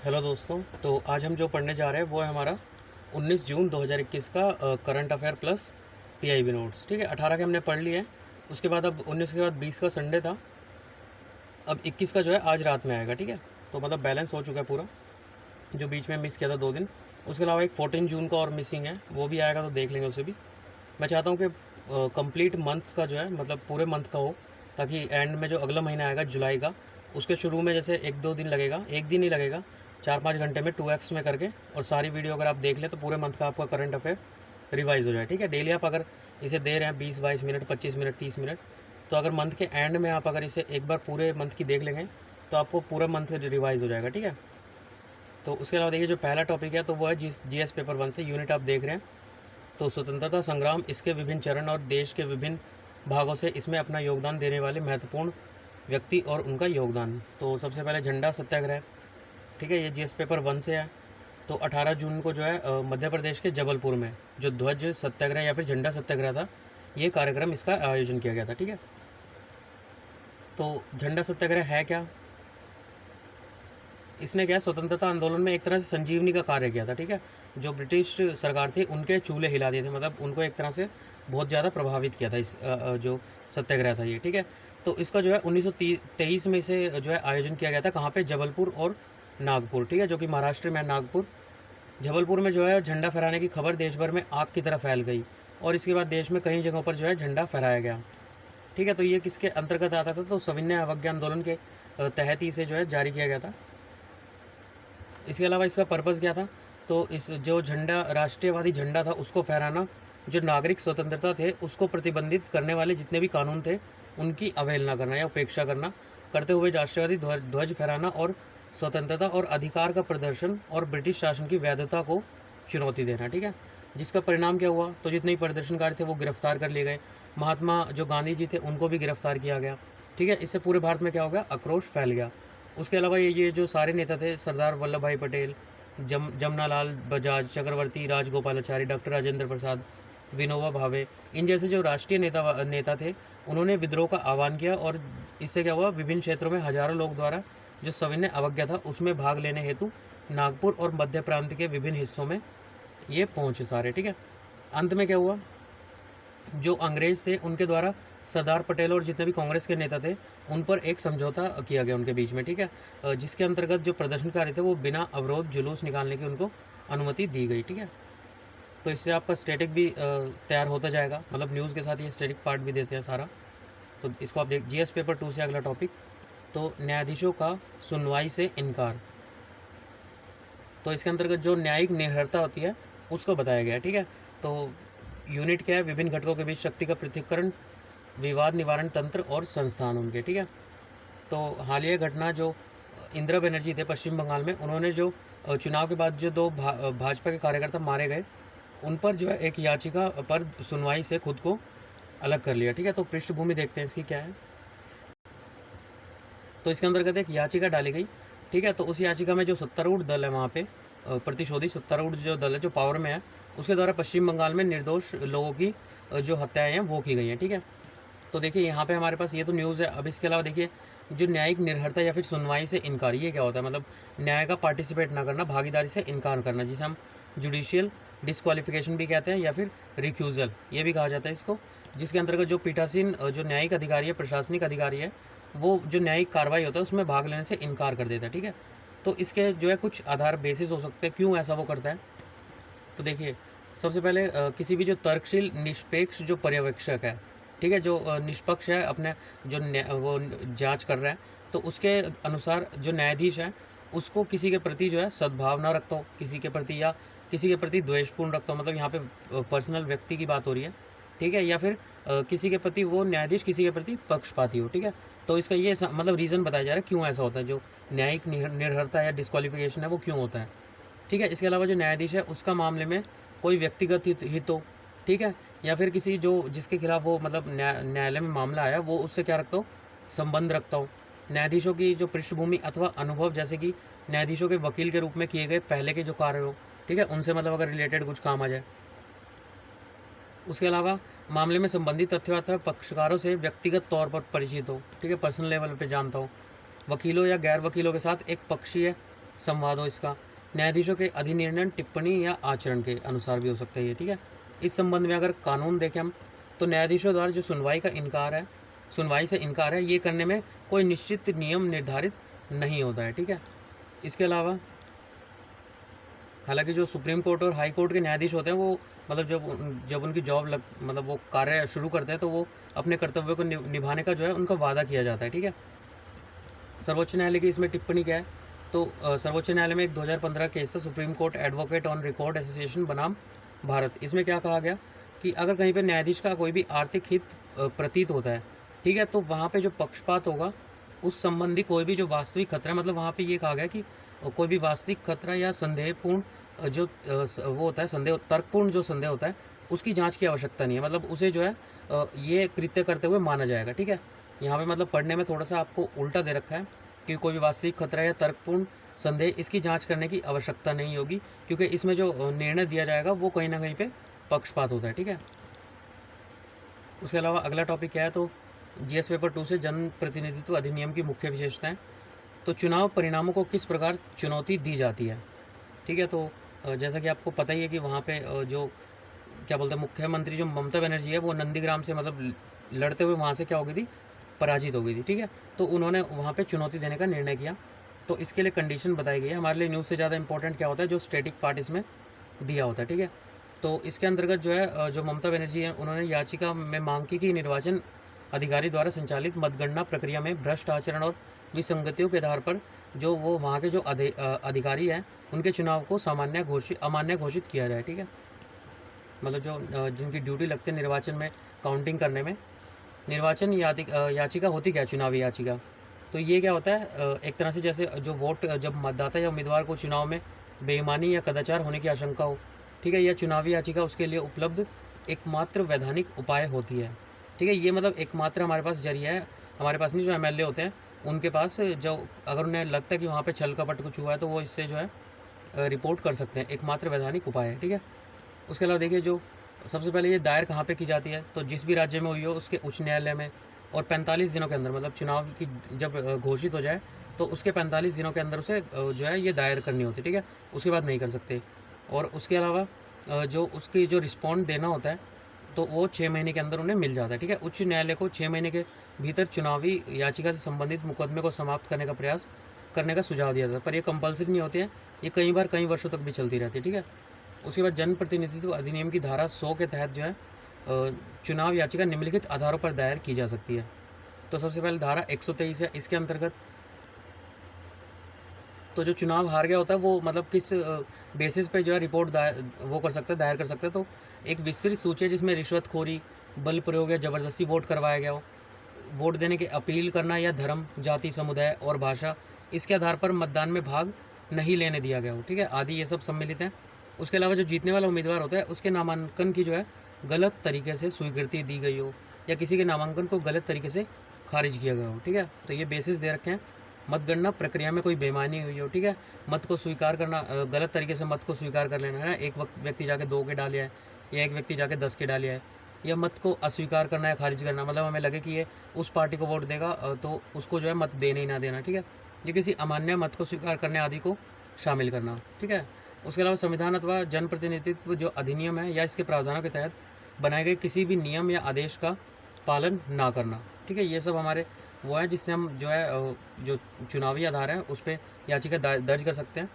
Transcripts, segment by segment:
Hello दोस्तों। तो आज हम जो पढ़ने जा रहे हैं वो है हमारा 19 जून 2021 का current affair plus PIB notes. ठीक है, 18 के हमने पढ़ लिए हैं। उसके बाद अब 19 के बाद 20 का संडे था, अब 21 का जो है आज रात में आएगा। ठीक है, तो मतलब बैलेंस हो चुका है पूरा, जो बीच में मिस किया था 2 दिन। उसके अलावा एक 14 जून का और मिसिंग है, वो भी आएगा तो देख लेंगे उसे भी। मैं चाहता हूँ कि कंप्लीट मंथ का जो है मतलब पूरे मंथ का हो, ताकि एंड में जो अगला महीना आएगा जुलाई का, उसके शुरू में जैसे 1-2 दिन लगेगा, एक दिन ही लगेगा, 4-5 घंटे में 2x में करके, और सारी वीडियो अगर आप देख लें तो पूरे मंथ का आपका करंट अफेयर रिवाइज हो जाए। ठीक है, डेली आप अगर इसे दे रहे हैं 20-22 मिनट, 25 मिनट, 30 मिनट, तो अगर मंथ के एंड में आप अगर इसे एक बार पूरे मंथ की देख लेंगे तो आपको पूरा मंथ रिवाइज हो जाएगा। ठीक है, तो उसके अलावा देखिए जो पहला टॉपिक है तो वो है जीएस पेपर 1 से यूनिट आप देख रहे हैं। तो स्वतंत्रता संग्राम, इसके विभिन्न चरण और देश के विभिन्न भागों से इसमें अपना योगदान देने वाले महत्वपूर्ण व्यक्ति और उनका योगदान। तो सबसे पहले झंडा सत्याग्रह। ठीक है, ये जीएस पेपर 1 से है। तो 18 जून को जो है मध्य प्रदेश के जबलपुर में जो ध्वज सत्याग्रह या फिर झंडा सत्याग्रह था, ये कार्यक्रम इसका आयोजन किया गया था। ठीक है, तो झंडा सत्याग्रह है क्या? इसने क्या है, स्वतंत्रता आंदोलन में एक तरह से संजीवनी का कार्य किया था। ठीक है, जो ब्रिटिश सरकार थी उनके चूल्हे हिला दिए थे, मतलब उनको एक तरह से बहुत ज़्यादा प्रभावित किया था इस जो सत्याग्रह था ये। ठीक है, तो इसका जो है 1923 में इसे जो है आयोजन किया गया था। कहाँ पे? जबलपुर और नागपुर। ठीक है, जो कि महाराष्ट्र में है नागपुर। जबलपुर में जो है झंडा फहराने की खबर देश भर में आग की तरह फैल गई, और इसके बाद देश में कई जगहों पर जो है झंडा फहराया गया। ठीक है, तो ये किसके अंतर्गत आता था? तो सविनय अवज्ञा आंदोलन के तहत ही इसे जो है जारी किया गया था। इसके अलावा इसका पर्पज़ क्या था? तो इस जो झंडा, राष्ट्रीयवादी झंडा था, उसको फहराना, जो नागरिक स्वतंत्रता थे उसको प्रतिबंधित करने वाले जितने भी कानून थे उनकी अवहेलना करना या उपेक्षा करना करते हुए राष्ट्रवादी ध्वज फहराना और स्वतंत्रता और अधिकार का प्रदर्शन और ब्रिटिश शासन की वैधता को चुनौती देना। ठीक है, जिसका परिणाम क्या हुआ? तो जितने भी प्रदर्शनकारी थे वो गिरफ्तार कर लिए गए। महात्मा जो गांधी जी थे उनको भी गिरफ्तार किया गया। ठीक है, इससे पूरे भारत में क्या हो गया? आक्रोश फैल गया। उसके अलावा ये जो सारे नेता थे, सरदार वल्लभ भाई पटेल, जमनालाल बजाज, चक्रवर्ती राजगोपालाचारी, डॉक्टर राजेंद्र प्रसाद, विनोबा भावे, इन जैसे जो राष्ट्रीय नेता थे, उन्होंने विद्रोह का आह्वान किया, और इससे क्या हुआ? विभिन्न क्षेत्रों में हजारों लोग द्वारा जो सविनय अवज्ञा था उसमें भाग लेने हेतु नागपुर और मध्य प्रांत के विभिन्न हिस्सों में ये पहुंचे सारे। ठीक है, अंत में क्या हुआ? जो अंग्रेज थे उनके द्वारा सरदार पटेल और जितने भी कांग्रेस के नेता थे उन पर एक समझौता किया गया उनके बीच में। ठीक है, जिसके अंतर्गत जो प्रदर्शनकारी थे वो बिना अवरोध जुलूस निकालने की उनको अनुमति दी गई। ठीक है, तो इससे आपका स्टैटिक भी तैयार होता जाएगा, मतलब न्यूज़ के साथ ये स्टैटिक पार्ट भी देते हैं सारा। तो इसको आप देख, जीएस पेपर 2 से अगला टॉपिक, तो न्यायाधीशों का सुनवाई से इनकार। तो इसके अंतर्गत जो न्यायिक निर्भरता होती है उसको बताया गया है। ठीक है, तो यूनिट क्या है? विभिन्न घटकों के बीच शक्ति का पृथक्करण, विवाद निवारण तंत्र और संस्थान उनके। ठीक है, तो हालिया घटना जो इंदिरा बनर्जी थे पश्चिम बंगाल में, उन्होंने जो चुनाव के बाद जो 2 भाजपा के कार्यकर्ता मारे गए, उन पर जो है एक याचिका पर सुनवाई से खुद को अलग कर लिया। ठीक है, तो पृष्ठभूमि देखते हैं इसकी क्या है। तो इसके अंतर्गत एक याचिका डाली गई। ठीक है, तो उस याचिका में जो सत्तारूढ़ दल है वहाँ पे, प्रतिशोधी सत्तारूढ़ जो दल है जो पावर में है, उसके द्वारा पश्चिम बंगाल में निर्दोष लोगों की जो हत्याएं हैं वो की गई हैं। ठीक है, तो देखिए यहाँ पे हमारे पास ये तो न्यूज़ है। अब इसके अलावा देखिए जो न्यायिक निर्भरता या फिर सुनवाई से इनकार, ये क्या होता है? मतलब न्याय का पार्टिसिपेट ना करना, भागीदारी से इनकार करना, जिसे हम जुडिशियल डिस्क्वालिफिकेशन भी कहते हैं या फिर रिक्यूज़ल ये भी कहा जाता है इसको। जिसके अंतर्गत जो पीठासीन जो न्यायिक अधिकारी है, प्रशासनिक अधिकारी है, वो जो न्यायिक कार्रवाई होता है उसमें भाग लेने से इनकार कर देता है। ठीक है, तो इसके जो है कुछ आधार बेसिस हो सकते हैं क्यों ऐसा वो करता है। तो देखिए सबसे पहले किसी भी जो तर्कशील निष्पक्ष जो पर्यवेक्षक है, ठीक है, जो निष्पक्ष है, अपने जो वो जांच कर रहा है, तो उसके अनुसार जो न्यायाधीश है उसको किसी के प्रति जो है सद्भाव ना रखता हो किसी के प्रति, या किसी के प्रति द्वेषपूर्ण रखता हो, मतलब यहाँ पे पर्सनल व्यक्ति की बात हो रही है। ठीक है, या फिर किसी के प्रति वो न्यायाधीश किसी के प्रति पक्षपाती हो। ठीक है, तो इसका ये मतलब रीज़न बताया जा रहा है क्यों ऐसा होता है, जो न्यायिक निर्भरता या डिस्क्वालिफिकेशन है वो क्यों होता है। ठीक है, इसके अलावा जो न्यायाधीश है उसका मामले में कोई व्यक्तिगत हित हो, ठीक है, या फिर किसी जो जिसके खिलाफ वो मतलब न्यायालय में मामला आया वो उससे क्या रखता हो? संबंध रखता हो। न्यायाधीशों की जो पृष्ठभूमि अथवा अनुभव, जैसे कि न्यायाधीशों के वकील के रूप में किए गए पहले के जो कार्य हो, ठीक है, उनसे मतलब अगर रिलेटेड कुछ काम आ जाए। उसके अलावा मामले में संबंधित तथ्यों अथवा पक्षकारों से व्यक्तिगत तौर पर परिचित हो, ठीक है, पर्सनल लेवल पे जानता हो। वकीलों या गैर वकीलों के साथ एक पक्षीय संवाद हो इसका। न्यायाधीशों के अधिनिर्णय, टिप्पणी या आचरण के अनुसार भी हो सकता है ये, ठीक है। इस संबंध में अगर कानून देखें हम, तो न्यायाधीशों द्वारा जो सुनवाई से इनकार है, ये करने में कोई निश्चित नियम निर्धारित नहीं होता है, ठीक है। इसके अलावा हालांकि जो सुप्रीम कोर्ट और हाई कोर्ट के न्यायाधीश होते हैं वो मतलब जब उनकी मतलब वो कार्य शुरू करते हैं तो वो अपने कर्तव्यों को निभाने का जो है उनका वादा किया जाता है, ठीक है। सर्वोच्च न्यायालय की इसमें टिप्पणी क्या है, तो सर्वोच्च न्यायालय में एक 2015 केस था, supreme court advocate on record association बनाम भारत। इसमें क्या कहा गया कि अगर कहीं पर न्यायाधीश का कोई भी आर्थिक हित प्रतीत होता है, ठीक है, तो वहाँ पे जो पक्षपात होगा उस संबंधी कोई भी जो वास्तविक खतरा, मतलब वहाँ पे ये कहा गया कि कोई भी वास्तविक खतरा या संदेहपूर्ण जो वो होता है, तर्कपूर्ण जो संदेह होता है, उसकी जांच की आवश्यकता नहीं है। मतलब उसे जो है ये कृत्य करते हुए माना जाएगा, ठीक है। यहाँ पे मतलब पढ़ने में थोड़ा सा आपको उल्टा दे रखा है कि कोई भी वास्तविक खतरा या तर्कपूर्ण संदेह, इसकी जांच करने की आवश्यकता नहीं होगी, क्योंकि इसमें जो निर्णय दिया जाएगा वो कहीं ना कहीं पे पक्षपात होता है, ठीक है। उसके अलावा अगला टॉपिक क्या है, तो जीएस पेपर 2 से जनप्रतिनिधित्व अधिनियम की मुख्य विशेषताएं। तो चुनाव परिणामों को किस प्रकार चुनौती दी जाती है, ठीक है। तो जैसा कि आपको पता ही है कि वहाँ पे जो क्या बोलते हैं, मुख्यमंत्री जो ममता बनर्जी है, वो नंदीग्राम से मतलब लड़ते हुए वहाँ से क्या हो गई थी, पराजित हो गई थी, ठीक है। तो उन्होंने वहाँ पे चुनौती देने का निर्णय किया, तो इसके लिए कंडीशन बताई गई है। हमारे लिए न्यूज़ से ज़्यादा इंपॉर्टेंट क्या होता है, जो स्टैटिक पार्ट इसमें दिया होता है, ठीक है। तो इसके अंतर्गत जो है जो ममता बनर्जी है, उन्होंने याचिका में मांग की कि निर्वाचन अधिकारी द्वारा संचालित मतगणना प्रक्रिया में भ्रष्ट आचरण और विसंगतियों के आधार पर जो वो वहाँ के जो अधिकारी हैं, उनके चुनाव को अमान्य घोषित किया जाए, ठीक है। मतलब जो जिनकी ड्यूटी लगती है निर्वाचन में काउंटिंग करने में। निर्वाचन याचिका होती क्या है, चुनावी याचिका। तो ये क्या होता है, एक तरह से जैसे जो वोट, जब मतदाता या उम्मीदवार को चुनाव में बेईमानी या कदाचार होने की आशंका हो, ठीक है, यह चुनावी याचिका उसके लिए उपलब्ध एकमात्र वैधानिक उपाय होती है, ठीक है। ये मतलब एकमात्र हमारे पास जरिया है, हमारे पास नहीं, जो एमएलए होते हैं उनके पास, जो अगर उन्हें लगता है कि वहाँ पे छल कपट कुछ हुआ है तो वो इससे जो है रिपोर्ट कर सकते हैं, एकमात्र वैधानिक उपाय है, ठीक है। उसके अलावा देखिए, जो सबसे पहले ये दायर कहाँ पे की जाती है, तो जिस भी राज्य में हुई हो उसके उच्च न्यायालय में, और 45 दिनों के अंदर, मतलब चुनाव की जब घोषित हो जाए तो उसके 45 दिनों के अंदर उसे जो है ये दायर करनी होती है, ठीक है। उसके बाद नहीं कर सकते। और उसके अलावा जो उसकी जो रिस्पॉन्ड देना होता है, तो वो 6 महीने के अंदर उन्हें मिल जाता है, ठीक है। उच्च न्यायालय को 6 महीने के भीतर चुनावी याचिका से संबंधित मुकदमे को समाप्त करने का प्रयास करने का सुझाव दिया जाता है, पर ये कंपलसरी नहीं होती है, ये कई बार कई वर्षों तक भी चलती रहती है, ठीक है। उसके बाद जनप्रतिनिधित्व अधिनियम की धारा 100 के तहत जो है चुनाव याचिका निम्नलिखित आधारों पर दायर की जा सकती है। तो सबसे पहले धारा 123 है, इसके अंतर्गत तो जो चुनाव हार गया होता है वो मतलब किस बेसिस पे जो है रिपोर्ट दायर कर सकता है। तो एक विस्तृत सूची है जिसमें रिश्वतखोरी, बल प्रयोग या ज़बरदस्ती वोट करवाया गया हो, वोट देने की अपील करना, या धर्म, जाति, समुदाय और भाषा, इसके आधार पर मतदान में भाग नहीं लेने दिया गया हो, ठीक है, आदि ये सब सम्मिलित हैं। उसके अलावा जो जीतने वाला उम्मीदवार होता है उसके नामांकन की जो है गलत तरीके से स्वीकृति दी गई हो, या किसी के नामांकन को गलत तरीके से खारिज किया गया हो, ठीक है। तो ये बेसिस दे रखे हैं। मतगणना प्रक्रिया में कोई बेईमानी हुई हो, ठीक है, मत को स्वीकार करना, गलत तरीके से मत को स्वीकार कर लेना है, एक व्यक्ति जाके 2 के डाले है, या एक व्यक्ति जाके 10 के डाले है, या मत को अस्वीकार करना या खारिज करना, मतलब हमें लगे कि ये उस पार्टी को वोट देगा तो उसको जो है मत देने ही ना देना, ठीक है। ये किसी अमान्य मत को स्वीकार करने आदि को शामिल करना, ठीक है। उसके अलावा संविधान अथवा जनप्रतिनिधित्व जो अधिनियम है या इसके प्रावधानों के तहत बनाए गए किसी भी नियम या आदेश का पालन ना करना, ठीक है। ये सब हमारे वो है जिससे हम जो है जो चुनावी आधार है उस पर याचिका दर्ज कर सकते हैं।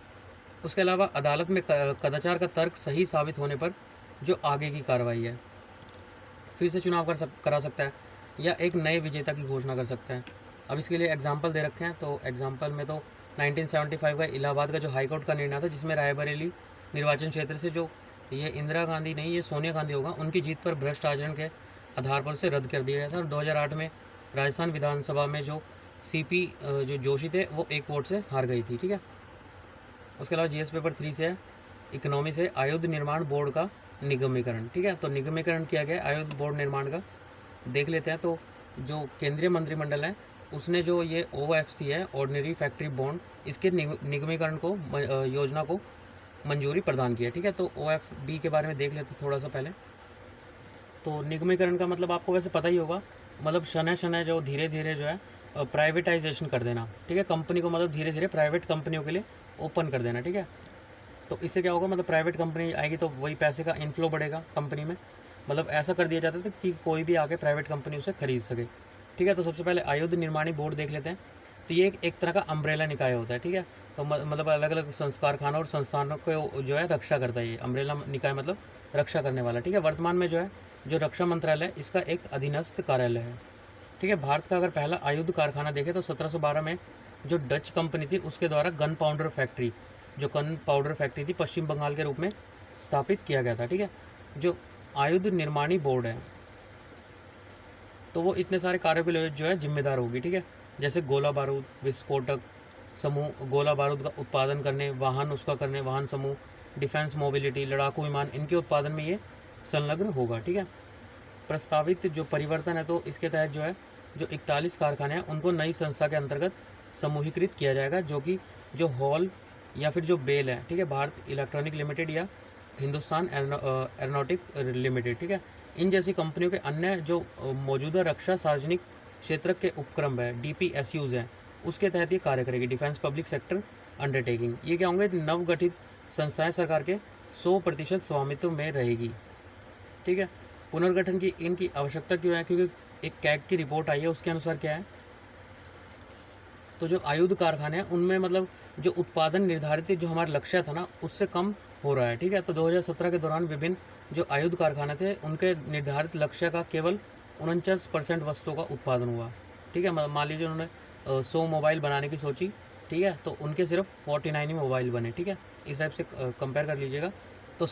उसके अलावा अदालत में कदाचार का तर्क सही साबित होने पर जो आगे की कार्रवाई है, फिर से चुनाव करा सकता है, या एक नए विजेता की घोषणा कर सकता है। अब इसके लिए एग्जाम्पल दे रखे हैं, तो एग्जाम्पल में तो 1975 का इलाहाबाद का जो हाईकोर्ट का निर्णय था, जिसमें रायबरेली निर्वाचन क्षेत्र से जो ये इंदिरा गांधी नहीं, ये सोनिया गांधी होगा, उनकी जीत पर भ्रष्ट आचरण के आधार पर उसे रद्द कर दिया गया था। और 2008 में राजस्थान विधानसभा में जो सीपी जो जोशी थे वो 1 वोट से हार गई थी, ठीक है। उसके अलावा जीएस पेपर 3 से इकोनॉमी से आयुध निर्माण बोर्ड का निगमीकरण, ठीक है। तो निगमीकरण किया गया आयुध बोर्ड निर्माण का, देख लेते हैं। तो जो केंद्रीय मंत्रिमंडल है उसने जो ये OFC है, ऑर्डिनरी फैक्ट्री बॉन्ड, इसके निगमीकरण को योजना को मंजूरी प्रदान किया, ठीक है। तो OFB के बारे में देख लेते थोड़ा सा पहले। तो निगमीकरण का मतलब आपको वैसे पता ही होगा, मतलब शनय जो धीरे धीरे जो है प्राइवेटाइजेशन कर देना, ठीक है। कंपनी को मतलब धीरे धीरे प्राइवेट कंपनियों के लिए ओपन कर देना, ठीक है। तो इससे क्या होगा, मतलब प्राइवेट कंपनी आएगी तो वही पैसे का इनफ्लो बढ़ेगा कंपनी में। मतलब ऐसा कर दिया जाता था कि कोई भी आके प्राइवेट कंपनी उसे खरीद सके, ठीक है। तो सबसे पहले आयुध निर्माणी बोर्ड देख लेते हैं। तो ये एक तरह का अम्ब्रेला निकाय होता है, ठीक है। तो मतलब अलग अलग संस्कार खानों और संस्थानों को जो है रक्षा करता है। ये अम्ब्रेला निकाय मतलब रक्षा करने वाला, ठीक है। वर्तमान में जो है जो रक्षा मंत्रालय इसका एक अधीनस्थ कार्यालय है, ठीक है। भारत का अगर पहला आयुध कारखाना देखें तो 1712 में जो डच कंपनी थी उसके द्वारा गन पाउडर फैक्ट्री थी पश्चिम बंगाल के रूप में स्थापित किया गया था, ठीक है। जो आयुध निर्माणी बोर्ड है तो वो इतने सारे कार्यों के लिए जो है जिम्मेदार होगी, ठीक है। जैसे गोला बारूद, विस्फोटक समूह, गोला बारूद का उत्पादन करने, वाहन समूह, डिफेंस मोबिलिटी, लड़ाकू विमान, इनके उत्पादन में ये संलग्न होगा, ठीक है। प्रस्तावित जो परिवर्तन है तो इसके तहत जो है जो 41 कारखाने हैं उनको नई संस्था के अंतर्गत समूहीकृत किया जाएगा, जो कि जो हॉल या फिर जो बेल है, ठीक है, भारत इलेक्ट्रॉनिक लिमिटेड या हिंदुस्तान एरोनॉटिक लिमिटेड, ठीक है। इन जैसी कंपनियों के अन्य जो मौजूदा रक्षा सार्वजनिक क्षेत्र के उपक्रम है DPSUs हैं उसके तहत ये कार्य करेगी, डिफेंस पब्लिक सेक्टर अंडरटेकिंग। ये क्या होंगे, नवगठित संस्थाएं सरकार के 100% स्वामित्व में रहेगी, ठीक है। पुनर्गठन की इनकी आवश्यकता क्यों है, क्योंकि एक कैग की रिपोर्ट आई है उसके अनुसार क्या है, तो जो आयुध कारखाने हैं उनमें मतलब जो उत्पादन निर्धारित जो हमारा लक्ष्य था ना उससे कम हो रहा है, ठीक है। तो 2017 के दौरान विभिन्न जो आयुध कारखाने थे उनके निर्धारित लक्ष्य का केवल 49% वस्तुओं का उत्पादन हुआ, ठीक है। मान लीजिए उन्होंने 100 मोबाइल बनाने की सोची, ठीक है, तो उनके सिर्फ 49 ही मोबाइल बने, ठीक है। इस टाइप से कंपेयर कर लीजिएगा। तो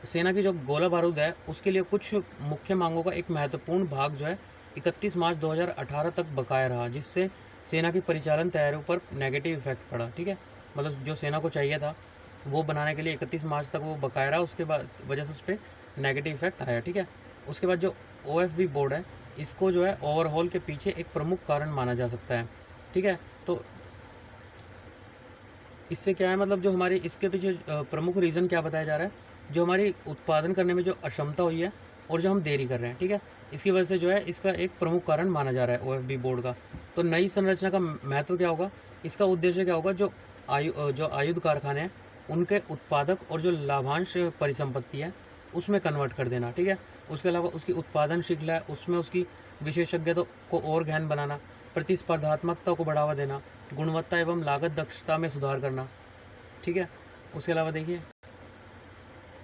सेना की जो गोला बारूद है उसके लिए कुछ मुख्य मांगों का एक महत्वपूर्ण भाग जो है 31 मार्च 2018 तक बकाया रहा, जिससे सेना की परिचालन तैयारियों पर नेगेटिव इफेक्ट पड़ा, ठीक है। मतलब जो सेना को चाहिए था वो बनाने के लिए 31 मार्च तक वो बकाया रहा, उसके बाद वजह से उस पर नेगेटिव इफेक्ट आया, ठीक है। उसके बाद जो OFB बोर्ड है इसको जो है ओवरहॉल के पीछे एक प्रमुख कारण माना जा सकता है, ठीक है। तो इससे क्या है, मतलब जो हमारी इसके पीछे प्रमुख रीज़न क्या बताया जा रहा है, जो हमारी उत्पादन करने में जो अक्षमता हुई है और जो हम देरी कर रहे हैं, ठीक है, इसकी वजह से जो है इसका एक प्रमुख कारण माना जा रहा है OFB बोर्ड का। तो नई संरचना का महत्व क्या होगा, इसका उद्देश्य क्या होगा, जो आयुध कारखाने हैं उनके उत्पादक और जो लाभांश परिसंपत्ति है उसमें कन्वर्ट कर देना, ठीक है। उसके अलावा उसकी उत्पादन श्रृंखला है उसमें उसकी विशेषज्ञता को और गहन बनाना, प्रतिस्पर्धात्मकता को बढ़ावा देना, गुणवत्ता एवं लागत दक्षता में सुधार करना, ठीक है। उसके अलावा देखिए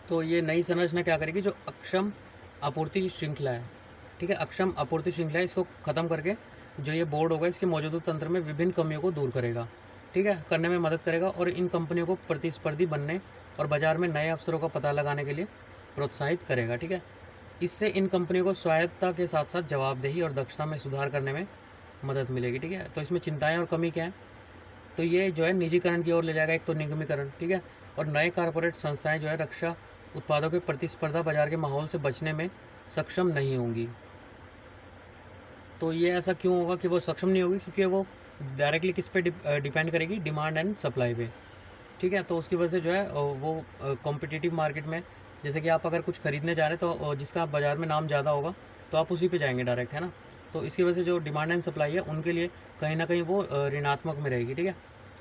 तो ये नई संरचना क्या करेगी, जो अक्षम आपूर्ति श्रृंखला है, ठीक है, अक्षम आपूर्ति श्रृंखला है, इसको ख़त्म करके जो ये बोर्ड होगा इसके मौजूदा तंत्र में विभिन्न कमियों को दूर करेगा, ठीक है, करने में मदद करेगा और इन कंपनियों को प्रतिस्पर्धी बनने और बाजार में नए अवसरों का पता लगाने के लिए प्रोत्साहित करेगा, ठीक है। इससे इन कंपनियों को स्वायत्तता के साथ साथ जवाबदेही और दक्षता में सुधार करने में मदद मिलेगी, ठीक है। तो इसमें चिंताएं और कमी क्या है, तो ये जो है निजीकरण की ओर ले जाएगा, एक तो निगमीकरण, ठीक है, और नए कारपोरेट संस्थाएं जो है रक्षा उत्पादों के प्रतिस्पर्धा बाजार के माहौल से बचने में सक्षम नहीं होंगी। तो ये ऐसा क्यों होगा कि वो सक्षम नहीं होगी, क्योंकि वो डायरेक्टली किस पे डिपेंड करेगी, डिमांड एंड सप्लाई पे, ठीक है। तो उसकी वजह से जो है वो कॉम्पिटिटिव मार्केट में जैसे कि आप अगर कुछ खरीदने जा रहे हैं तो जिसका बाज़ार में नाम ज़्यादा होगा तो आप उसी पे जाएंगे डायरेक्ट, है ना। तो इसकी वजह से जो डिमांड एंड सप्लाई है उनके लिए कहीं ना कहीं वो ऋणात्मक में रहेगी, ठीक है।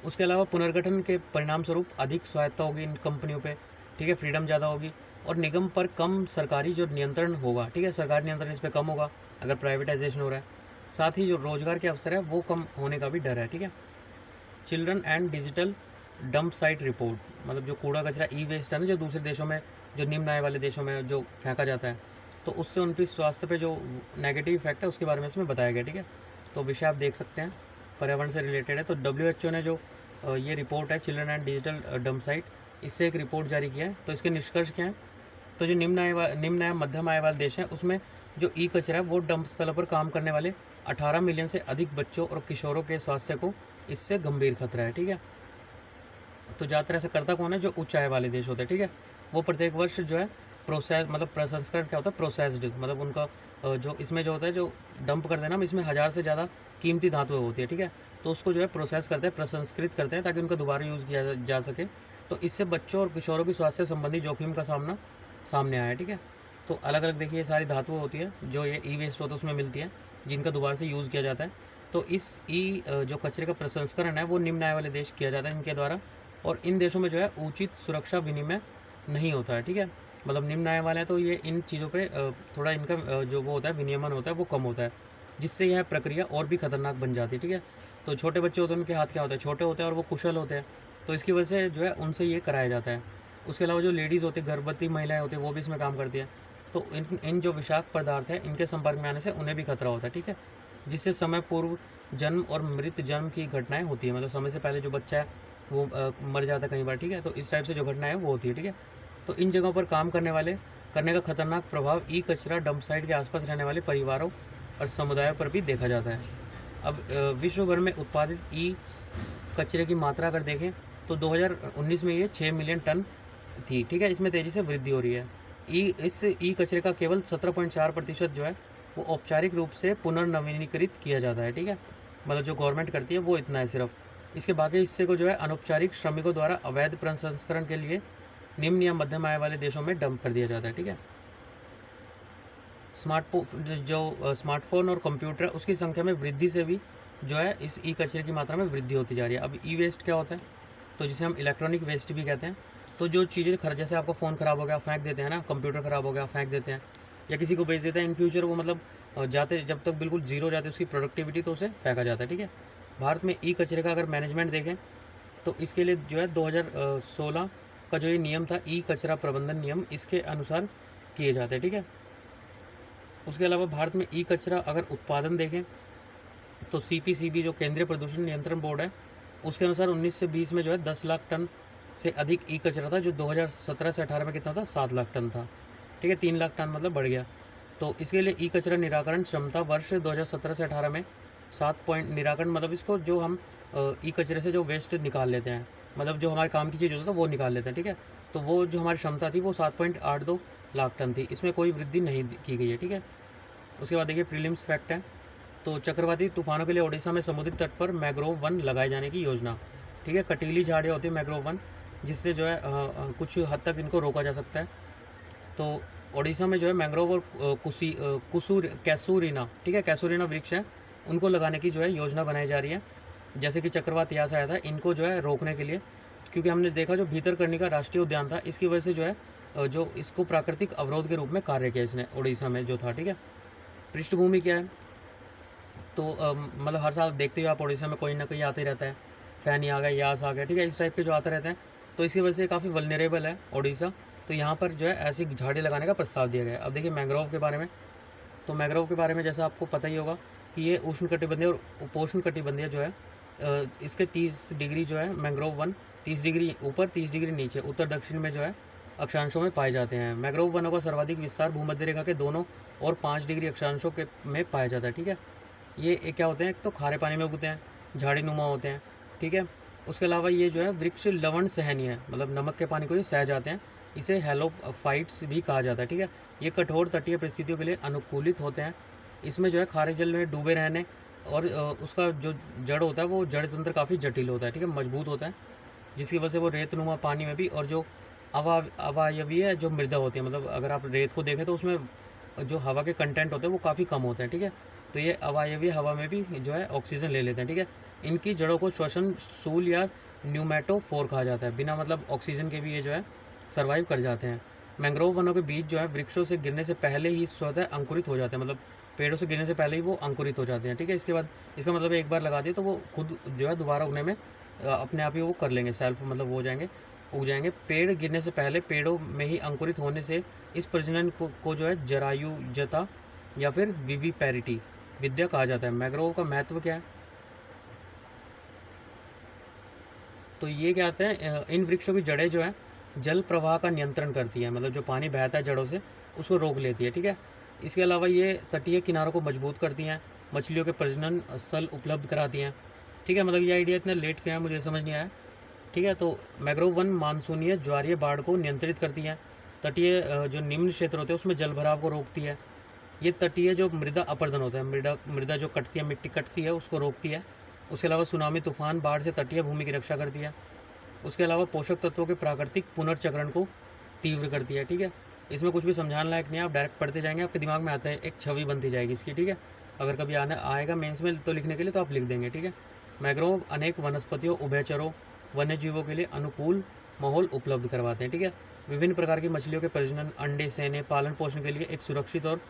उसके अलावा पुनर्गठन के परिणाम स्वरूप अधिक स्वायत्ता होगी इन कंपनियों पे, ठीक है, फ्रीडम ज़्यादा होगी और निगम पर कम सरकारी जो नियंत्रण होगा, ठीक है, सरकारी नियंत्रण इस पर कम होगा अगर प्राइवेटाइजेशन हो रहा है। साथ ही जो रोजगार के अवसर है वो कम होने का भी डर है, ठीक है। Children and digital dump site report, मतलब जो कूड़ा कचरा ई-वेस्ट है ना, जो दूसरे देशों में जो निम्न आय वाले देशों में जो फेंका जाता है, तो उससे उनकी स्वास्थ्य पे जो नेगेटिव इफेक्ट है उसके बारे में इसमें बताया गया, ठीक है। तो विषय आप देख सकते हैं, पर्यावरण से रिलेटेड है। तो WHO ने जो ये रिपोर्ट है children and digital dump site, इससे एक रिपोर्ट जारी किया है। तो इसके निष्कर्ष क्या है, तो जो निम्न आय मध्यम आय वाले देश हैं उसमें जो ई कचरा है वो डंप स्थलों पर काम करने वाले 18 मिलियन से अधिक बच्चों और किशोरों के स्वास्थ्य को इससे गंभीर खतरा है, ठीक है। तो ज़्यादातर ऐसा करता कौन है, जो उच्च आय वाले देश होते हैं, ठीक है। वो प्रत्येक वर्ष जो है मतलब प्रसंस्करण क्या होता है, प्रोसेस्ड, मतलब उनका जो इसमें जो होता है जो डंप कर देना, इसमें 1000 से ज़्यादा कीमती धातुएं होती है, ठीक है। तो उसको जो है प्रोसेस करते हैं, प्रसंस्कृत करते हैं ताकि उनका दोबारा यूज़ किया जा सके। तो इससे बच्चों और किशोरों की स्वास्थ्य संबंधी जोखिम का सामने आया है, ठीक है। तो अलग अलग देखिए ये सारी धातुएं होती है जो ये ई वेस्ट होता है उसमें मिलती है, जिनका दोबारा से यूज़ किया जाता है। तो इस जो कचरे का प्रसंस्करण है वो निम्न आय वाले देश किया जाता है इनके द्वारा, और इन देशों में जो है उचित सुरक्षा विनिमय नहीं होता है, ठीक है। मतलब निम्न आय वाले हैं तो ये इन चीज़ों पे थोड़ा इनका जो वो होता है विनियमन होता है वो कम होता है, जिससे यह प्रक्रिया और भी खतरनाक बन जाती है, ठीक है। तो छोटे बच्चे होते हैं, उनके हाथ क्या होता है, छोटे होते हैं और वो कुशल होते हैं, तो इसकी वजह से जो है उनसे ये कराया जाता है। उसके अलावा जो लेडीज़ होती है, गर्भवती महिलाएं होती हैं, वो भी इसमें काम करती हैं। तो इन जो विषाक्त पदार्थ है इनके संपर्क में आने से उन्हें भी खतरा होता है, ठीक है। जिससे समय पूर्व जन्म और मृत जन्म की घटनाएं होती है, मतलब समय से पहले जो बच्चा है वो मर जाता है कई बार, ठीक है। तो इस टाइप से जो घटनाएं है वो होती है, ठीक है। तो इन जगहों पर काम करने का खतरनाक प्रभाव ई कचरा डंप साइट के आसपास रहने वाले परिवारों और समुदायों पर भी देखा जाता है। अब विश्व भर में उत्पादित ई कचरे की मात्रा अगर देखें तो 2019 में ये 6 मिलियन टन थी, ठीक है। इसमें तेज़ी से वृद्धि हो रही है। इस ई कचरे का केवल 17.4% जो है वो औपचारिक रूप से पुनर्नवीनीकृत किया जाता है, ठीक है। मतलब जो गवर्नमेंट करती है वो इतना है सिर्फ। इसके बाकी हिस्से को जो है अनौपचारिक श्रमिकों द्वारा अवैध प्रसंस्करण के लिए निम्न या मध्यम आय वाले देशों में डंप कर दिया जाता है, ठीक है। स्मार्टफोन और कंप्यूटर उसकी संख्या में वृद्धि से भी जो है इस ई कचरे की मात्रा में वृद्धि होती जा रही है। अब ई वेस्ट क्या होता है, तो जिसे हम इलेक्ट्रॉनिक वेस्ट भी कहते हैं। तो जो चीज़ें जैसे आपका फ़ोन ख़राब हो गया फेंक देते हैं ना, कंप्यूटर ख़राब हो गया फेंक देते हैं, या किसी को बेच देते हैं, इन फ्यूचर वो मतलब जाते जब तक बिल्कुल जीरो जाते उसकी प्रोडक्टिविटी, तो उसे फेंका जाता है, ठीक है। भारत में ई कचरे का अगर मैनेजमेंट देखें तो इसके लिए जो है 2016 का जो ये नियम था, ई कचरा प्रबंधन नियम, इसके अनुसार किए जाते हैं, ठीक है। उसके अलावा भारत में ई कचरा अगर उत्पादन देखें तो CPCB जो केंद्रीय प्रदूषण नियंत्रण बोर्ड है उसके अनुसार 19 से 20 में जो है 10 लाख टन से अधिक ई कचरा था, जो 2017 से 18 में कितना था, 7 लाख टन था, ठीक है। 3 लाख टन मतलब बढ़ गया। तो इसके लिए ई कचरा निराकरण क्षमता वर्ष 2017 से 18 में 7 पॉइंट निराकरण, मतलब इसको जो हम ई कचरे से जो वेस्ट निकाल लेते हैं, मतलब जो हमारे काम की चीज़ होता है वो निकाल लेते हैं, ठीक है। तो वो जो हमारी क्षमता थी वो 7.82 लाख टन थी, इसमें कोई वृद्धि नहीं की गई है, ठीक है। उसके बाद देखिए प्रीलिम्स फैक्ट है, तो चक्रवाती तूफानों के लिए ओडिशा में समुद्री तट पर मैंग्रोव वन लगाए जाने की योजना, ठीक है। कटीली झाड़ियाँ होती है मैंग्रोव वन, जिससे जो है कुछ हद तक इनको रोका जा सकता है। तो ओडिशा में जो है मैंग्रोव और कैसूरीना, ठीक है, कैसूरीना वृक्ष है, उनको लगाने की जो है योजना बनाई जा रही है। जैसे कि चक्रवात यहाँ से आया था, इनको जो है रोकने के लिए, क्योंकि हमने देखा जो भीतरकनिका राष्ट्रीय उद्यान था, इसकी वजह से जो है जो इसको प्राकृतिक अवरोध के रूप में कार्य किया इसने ओडिशा में जो था, ठीक है। पृष्ठभूमि क्या है, तो मतलब हर साल देखते हो आप ओडिशा में कोई ना कोई आते रहता है, फैनी आ गया, यास आ गया, ठीक है, इस टाइप के जो आते रहते हैं, तो इसकी वजह से काफ़ी वल्नरेबल है ओडिशा। तो यहाँ पर जो है ऐसी झाड़ी लगाने का प्रस्ताव दिया गया है। अब देखिए मैंग्रोव के बारे में, तो मैंग्रोव के बारे में जैसा आपको पता ही होगा कि ये उष्णकटिबंधीय और उपोष्णकटिबंधीय जो है इसके 30 डिग्री जो है मैंग्रोव वन 30 डिग्री ऊपर 30 डिग्री नीचे उत्तर दक्षिण में जो है अक्षांशों में पाए जाते हैं। मैंग्रोव वनों का सर्वाधिक विस्तार भूमध्य रेखा के दोनों और 5 डिग्री अक्षांशों के में पाया जाता है, ठीक है। ये क्या होते हैं, एक तो खारे पानी में उगते हैं, झाड़ी नुमा होते हैं, ठीक है। उसके अलावा ये जो है वृक्ष लवण सहनीय है, मतलब नमक के पानी को ये सह जाते हैं, इसे हेलोफाइट्स भी कहा जाता है, ठीक है। ये कठोर तटीय परिस्थितियों के लिए अनुकूलित होते हैं। इसमें जो है खारे जल में डूबे रहने और उसका जो जड़ होता है वो जड़ तंत्र काफ़ी जटिल होता है, ठीक है, मजबूत होता है, जिसकी वजह से वो रेतनुमा पानी में भी, और जो अवायवीय जो मृदा होती है, मतलब अगर आप रेत को देखें तो उसमें जो हवा के कंटेंट होते हैं वो काफ़ी कम होते हैं, ठीक है। तो ये अवायवीय हवा में भी जो है ऑक्सीजन ले लेते हैं, ठीक है। इनकी जड़ों को श्वसन सूल या न्यूमेटोफोर कहा जाता है, बिना मतलब ऑक्सीजन के भी ये जो है सर्वाइव कर जाते हैं। मैंग्रोव वनों के बीज जो है वृक्षों से गिरने से पहले ही स्वतः अंकुरित हो जाते हैं, मतलब पेड़ों से गिरने से पहले ही वो अंकुरित हो जाते हैं, ठीक है। इसके बाद इसका मतलब एक बार लगा दिए तो वो खुद जो है दोबारा उगने में अपने आप ही वो कर लेंगे, सेल्फ मतलब वो हो जाएंगे, उग जाएंगे। पेड़ गिरने से पहले पेड़ों में ही अंकुरित होने से इस प्रजनन को जो है जरायुजता या फिर विविपैरिटी विद्या कहा जाता है। मैंग्रोव का महत्व क्या है, तो ये क्या कहते हैं, इन वृक्षों की जड़ें जो है जल प्रवाह का नियंत्रण करती है, मतलब जो पानी बहता है जड़ों से उसको रोक लेती है, ठीक है। इसके अलावा ये तटीय किनारों को मजबूत करती हैं, मछलियों के प्रजनन स्थल उपलब्ध कराती हैं, ठीक है। मतलब ये आइडिया इतना लेट किया है मुझे समझ नहीं आया, ठीक है। तो मैंग्रोव वन मानसूनीय ज्वारीय बाढ़ को नियंत्रित करती हैं, तटीय जो निम्न क्षेत्र होते हैं उसमें जल भराव को रोकती है। ये तटीय जो मृदा अपरदन होता है, मृदा जो कटती है, मिट्टी कटती है, उसको रोकती है। उसके अलावा सुनामी तूफान बाढ़ से तटीय भूमि की रक्षा करती है। उसके अलावा पोषक तत्वों के प्राकृतिक पुनर्चक्रण को तीव्र करती है, ठीक है। इसमें कुछ भी समझाने लायक नहीं है, आप डायरेक्ट पढ़ते जाएंगे, आपके दिमाग में आता है, एक छवि बनती जाएगी इसकी, ठीक है। अगर कभी आना आएगा मेंस में तो लिखने के लिए तो आप लिख देंगे, ठीक है। मैंग्रोव अनेक वनस्पतियों, उभयचरों, वन्य जीवों के लिए अनुकूल माहौल उपलब्ध करवाते हैं, ठीक है। विभिन्न प्रकार की मछलियों के प्रजनन, अंडे, सेने, पालन पोषण के लिए एक सुरक्षित और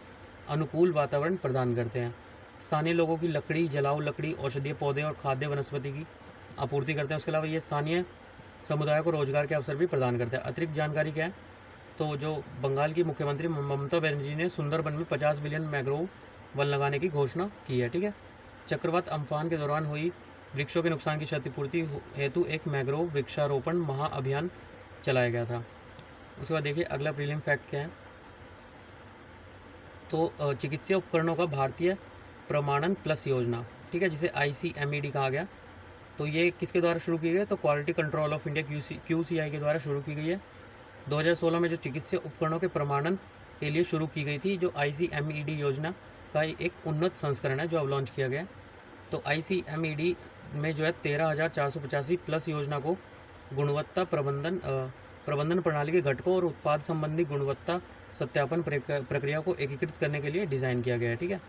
अनुकूल वातावरण प्रदान करते हैं। स्थानीय लोगों की लकड़ी, जलाऊ लकड़ी, औषधीय पौधे और खाद्य वनस्पति की आपूर्ति करते हैं। उसके अलावा ये स्थानीय समुदाय को रोजगार के अवसर भी प्रदान करते हैं। अतिरिक्त जानकारी क्या है, तो जो बंगाल की मुख्यमंत्री ममता बनर्जी ने सुंदरबन में 50 बिलियन मैंग्रोव वन लगाने की घोषणा की है, ठीक है। चक्रवात अम्फान के दौरान हुई वृक्षों के नुकसान की क्षतिपूर्ति हेतु एक मैंग्रोव वृक्षारोपण महाअभियान चलाया गया था। उसके बाद देखिए अगला प्रीलिम फैक्ट क्या है, तो चिकित्सा उपकरणों का भारतीय प्रमाणन प्लस योजना, ठीक है, जिसे ICMED कहा गया। तो ये किसके द्वारा शुरू की गई है, तो quality control of India QCI के द्वारा शुरू की गई है। 2016 में जो चिकित्सा उपकरणों के प्रमाणन के लिए शुरू की गई थी, जो ICMED योजना का एक उन्नत संस्करण है जो अब लॉन्च किया गया। तो ICMED में जो है 13,485 प्लस योजना को गुणवत्ता प्रबंधन प्रणाली के घटकों और उत्पाद संबंधी गुणवत्ता सत्यापन प्रक्रिया को एकीकृत करने के लिए डिज़ाइन किया गया है, ठीक है।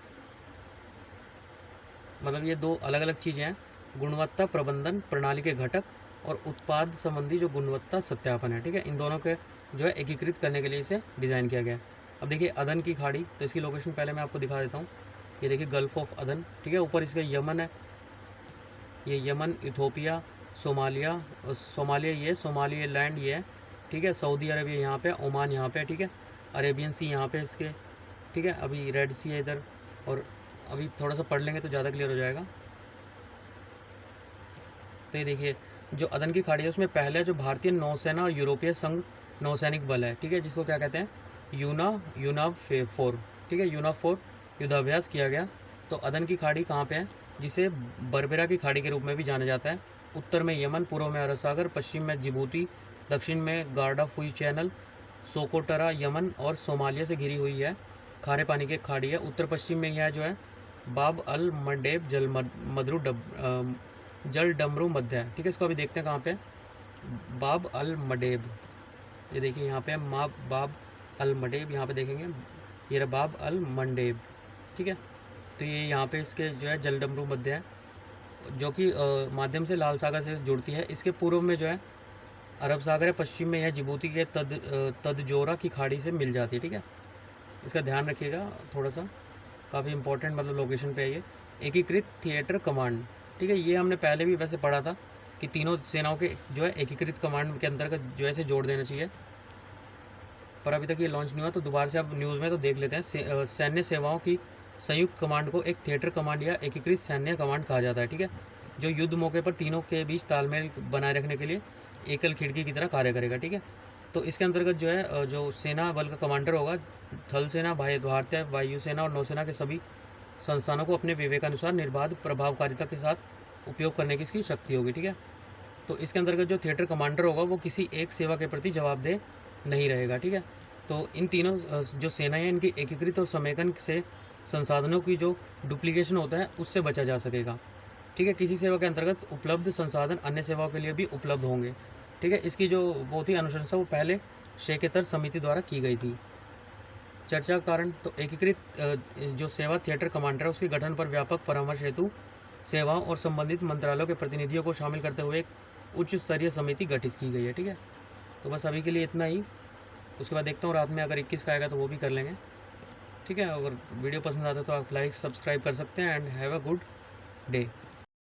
मतलब ये दो अलग अलग चीज़ें हैं, गुणवत्ता प्रबंधन प्रणाली के घटक और उत्पाद संबंधी जो गुणवत्ता सत्यापन है, ठीक है। इन दोनों के जो है एकीकृत करने के लिए इसे डिज़ाइन किया गया है। अब देखिए अदन की खाड़ी, तो इसकी लोकेशन पहले मैं आपको दिखा देता हूँ। ये देखिए गल्फ ऑफ अदन, ठीक है। ऊपर इसका यमन है, ये यमन, इथोपिया, सोमालिया ये सोमालिया लैंड ये है, ठीक है। सऊदी अरबिया यहाँ पे, ओमान यहाँ पे, ठीक है। अरेबियन सी यहाँ पे इसके, ठीक है। अभी रेड सी है इधर, और अभी थोड़ा सा पढ़ लेंगे तो ज़्यादा क्लियर हो जाएगा। तो ये देखिए जो अदन की खाड़ी है उसमें पहले जो भारतीय नौसेना और यूरोपीय संघ नौसैनिक बल है, ठीक है, जिसको क्या कहते हैं, यूनाव-4, ठीक है, यूनाव-4 युद्धाभ्यास किया गया। तो अदन की खाड़ी कहाँ पे है, जिसे बरबेरा की खाड़ी के रूप में भी जाना जाता है। उत्तर में यमन, पूर्व में अरब सागर, पश्चिम में जिबूती, दक्षिण में गार्डाफुई चैनल, सोकोटरा यमन और सोमालिया से घिरी हुई है। खारे पानी की खाड़ी है। उत्तर पश्चिम में यह जो है बाब अल मंडेब जल डमरू मध्य है, ठीक है। इसको अभी देखते हैं कहाँ पे, बाब अल मडेब, ये देखिए यहाँ पे बाब अल मडेब, यहाँ पे देखेंगे ये रहा बाब अल मंडेब, ठीक है। तो ये यहाँ पे इसके जो है जल डमरू मध्य है, जो कि माध्यम से लाल सागर से जुड़ती है। इसके पूर्व में जो है अरब सागर है, पश्चिम में यह जिबूती के तदजोरा की खाड़ी से मिल जाती है, ठीक है। इसका ध्यान रखिएगा थोड़ा सा, काफ़ी इंपॉर्टेंट मतलब लोकेशन पे है ये। एकीकृत थिएटर कमांड, ठीक है, ये हमने पहले भी वैसे पढ़ा था कि तीनों सेनाओं के जो है एकीकृत कमांड के अंतर्गत जो है इसे जोड़ देना चाहिए, पर अभी तक ये लॉन्च नहीं हुआ। तो दोबारा से आप न्यूज़ में तो देख लेते हैं। सैन्य सेवाओं की संयुक्त कमांड को एक थिएटर कमांड या एकीकृत सैन्य कमांड कहा जाता है, ठीक है, जो युद्ध मौके पर तीनों के बीच तालमेल बनाए रखने के लिए एकल खिड़की की तरह कार्य करेगा, ठीक है। तो इसके अंतर्गत जो है जो सेना बल का कमांडर होगा, थल सेना, भारतीय वायुसेना और नौसेना के सभी संस्थानों को अपने विवेकानुसार निर्बाध प्रभावकारिता के साथ उपयोग करने की इसकी शक्ति होगी, ठीक है। तो इसके अंतर्गत जो थिएटर कमांडर होगा वो किसी एक सेवा के प्रति जवाबदेह नहीं रहेगा, ठीक है। तो इन तीनों जो सेनाएं हैं इनकी एकीकृत और समेकन से संसाधनों की जो डुप्लीकेशन होता है उससे बचा जा सकेगा, ठीक है। किसी सेवा के अंतर्गत उपलब्ध संसाधन अन्य सेवाओं के लिए भी उपलब्ध होंगे, ठीक है। इसकी जो वो थी अनुशंसा वो पहले शेकेतर समिति द्वारा की गई थी। चर्चा का कारण, तो एकीकृत जो सेवा थिएटर कमांडर है उसके गठन पर व्यापक परामर्श हेतु सेवाओं और संबंधित मंत्रालयों के प्रतिनिधियों को शामिल करते हुए एक उच्च स्तरीय समिति गठित की गई है, ठीक है। तो बस अभी के लिए इतना ही। उसके बाद देखता हूँ रात में अगर 21 का आएगा तो वो भी कर लेंगे, ठीक है। अगर वीडियो पसंद आता है तो आप लाइक सब्सक्राइब कर सकते हैं। And have a good day.